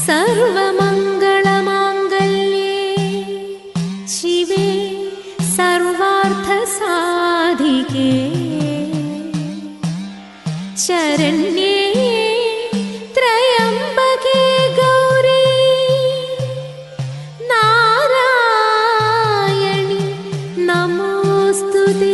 സർവമംഗളമാംഗല്യേ ശിവേ സർവാർത്ഥസാധികേ ശരണ്യേ ത്രയംബകേ ഗൗരീ നാരായണി നമോസ്തുതേ.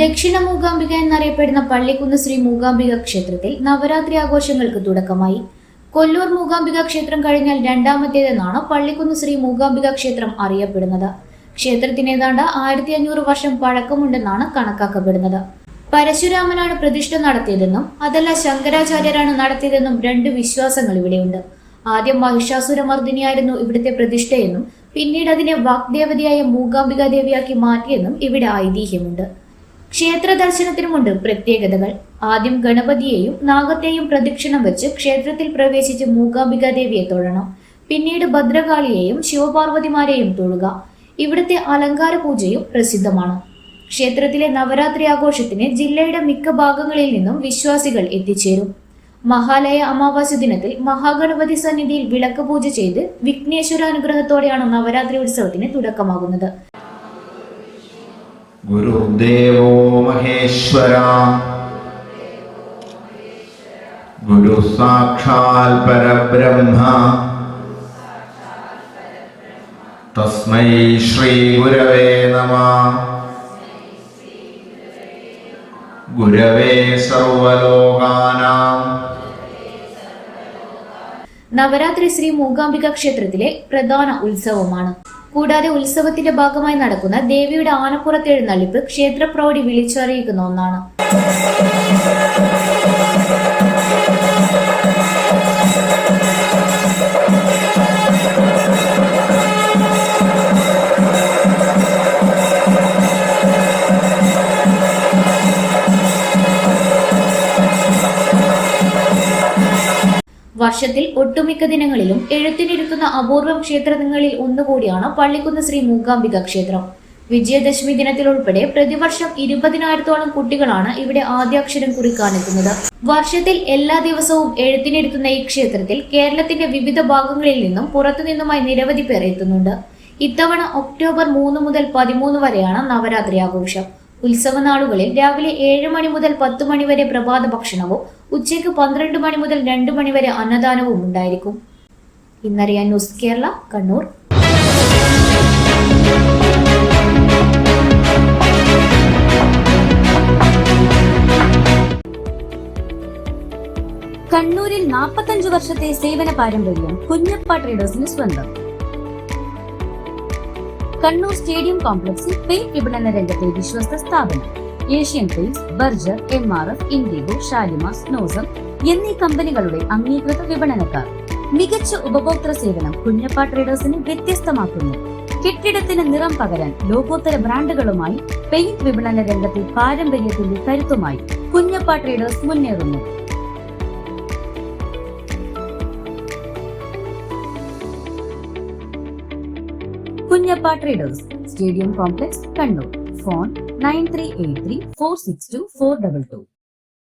ദക്ഷിണ മൂകാംബിക എന്നറിയപ്പെടുന്ന പള്ളിക്കുന്ന് ശ്രീ മൂകാംബിക ക്ഷേത്രത്തിൽ നവരാത്രി ആഘോഷങ്ങൾക്ക് തുടക്കമായി. കൊല്ലൂർ മൂകാംബിക ക്ഷേത്രം കഴിഞ്ഞാൽ രണ്ടാമത്തേതെന്നാണ് പള്ളിക്കുന്ന് ശ്രീ മൂകാംബിക ക്ഷേത്രം അറിയപ്പെടുന്നത്. ക്ഷേത്രത്തിന് ഏതാണ്ട് 1500 വർഷം പഴക്കമുണ്ടെന്നാണ് കണക്കാക്കപ്പെടുന്നത്. പരശുരാമനാണ് പ്രതിഷ്ഠ നടത്തിയതെന്നും അതല്ല ശങ്കരാചാര്യരാണ് നടത്തിയതെന്നും രണ്ട് വിശ്വാസങ്ങൾ ഇവിടെയുണ്ട്. ആദ്യം മഹിഷാസുരമർദിനിയായിരുന്നു ഇവിടുത്തെ പ്രതിഷ്ഠയെന്നും പിന്നീട് അതിനെ വാഗ്ദേവതയായ മൂകാംബിക ദേവിയാക്കി മാറ്റിയെന്നും ഇവിടെ ഐതിഹ്യമുണ്ട്. ക്ഷേത്ര ദർശനത്തിനുമുണ്ട് പ്രത്യേകതകൾ. ആദ്യം ഗണപതിയെയും നാഗത്തെയും പ്രദക്ഷിണം വെച്ച് ക്ഷേത്രത്തിൽ പ്രവേശിച്ച് മൂകാംബിക ദേവിയെ തൊഴണം. പിന്നീട് ഭദ്രകാളിയെയും ശിവപാർവതിമാരെയും തൊഴുക. ഇവിടുത്തെ അലങ്കാര പൂജയും പ്രസിദ്ധമാണ്. ക്ഷേത്രത്തിലെ നവരാത്രി ആഘോഷത്തിന് ജില്ലയുടെ മിക്ക ഭാഗങ്ങളിൽ നിന്നും വിശ്വാസികൾ എത്തിച്ചേരും. മഹാലയ അമാവാസ്യ ദിനത്തിൽ മഹാഗണപതി സന്നിധിയിൽ വിളക്ക് പൂജ ചെയ്ത് വിഘ്നേശ്വരാനുഗ്രഹത്തോടെയാണ് നവരാത്രി ഉത്സവത്തിന് തുടക്കമാകുന്നത്. ഗുരുദേവോ മഹേശ്വര ഗുരു സാക്ഷാൽ പരബ്രഹ്മ തസ്മൈ ശ്രീ ഗുരവേ നമഃ. ഗുരവേ സർവലോകാനാം. നവരാത്രി ശ്രീ മൂകാംബിക ക്ഷേത്രത്തിലെ പ്രധാന ഉത്സവമാണ്. കൂടാതെ ഉത്സവത്തിന്റെ ഭാഗമായി നടക്കുന്ന ദേവിയുടെ ആനപ്പുറത്തെഴുന്നള്ളിപ്പ് ക്ഷേത്രപ്രൗഢി വിളിച്ചറിയിക്കുന്ന ഒന്നാണ്. വർഷത്തിൽ ഒട്ടുമിക്ക ദിനങ്ങളിലും എഴുത്തിനിരുത്തുന്ന അപൂർവം ക്ഷേത്രങ്ങളിൽ ഒന്നുകൂടിയാണ് പള്ളിക്കുന്ന് ശ്രീ മൂകാംബിക ക്ഷേത്രം. വിജയദശമി ദിനത്തിൽ ഉൾപ്പെടെ പ്രതിവർഷം 20,000-ഓളം കുട്ടികളാണ് ഇവിടെ ആദ്യാക്ഷരം കുറിക്കാനെത്തുന്നത്. വർഷത്തിൽ എല്ലാ ദിവസവും എഴുത്തിനിരുത്തുന്ന ഈ ക്ഷേത്രത്തിൽ കേരളത്തിന്റെ വിവിധ ഭാഗങ്ങളിൽ നിന്നും പുറത്തുനിന്നുമായി നിരവധി പേർ എത്തുന്നുണ്ട്. ഇത്തവണ ഒക്ടോബർ 3 മുതൽ 13 വരെയാണ് നവരാത്രി ആഘോഷം. ഉത്സവ നാളുകളിൽ രാവിലെ 7 മണി മുതൽ 10 മണി വരെ പ്രഭാത ഭക്ഷണവും ഉച്ചയ്ക്ക് 12 മണി മുതൽ 2 മണി വരെ അന്നദാനവും ഉണ്ടായിരിക്കും. ഇന്നറിയാൻ ന്യൂസ് കേരള, കണ്ണൂർ. കണ്ണൂരിൽ 45 വർഷത്തെ സേവന പാരമ്പര്യം കുഞ്ഞപ്പ ട്രേഡേഴ്സിന് സ്വന്തം. കണ്ണൂർ സ്റ്റേഡിയം കോംപ്ലക്സിൽ പെയിന്റ് വിപണന രംഗത്തെ വിശ്വസ്ത സ്ഥാപനം. Asian paints, Berger, MRF, IndiGo, Shalimar, സ്നോസം എന്നീ കമ്പനികളുടെ അംഗീകൃത വിപണനക്കാർ. മികച്ച ഉപഭോക്തൃ സേവനം കുഞ്ഞപ്പ ട്രേഡേഴ്സിനെ വ്യത്യസ്തമാക്കുന്നു. കെട്ടിടത്തിന് നിറം പകരാൻ ലോകോത്തര ബ്രാൻഡുകളുമായി പെയിന്റ് വിപണന രംഗത്തെ പാരമ്പര്യത്തിന്റെ കരുത്തുമായി കുഞ്ഞപ്പ ട്രേഡേഴ്സ് മുന്നേറുന്നു. Kunjappa traders, stadium complex, Kannur. Phone 9383 462 422.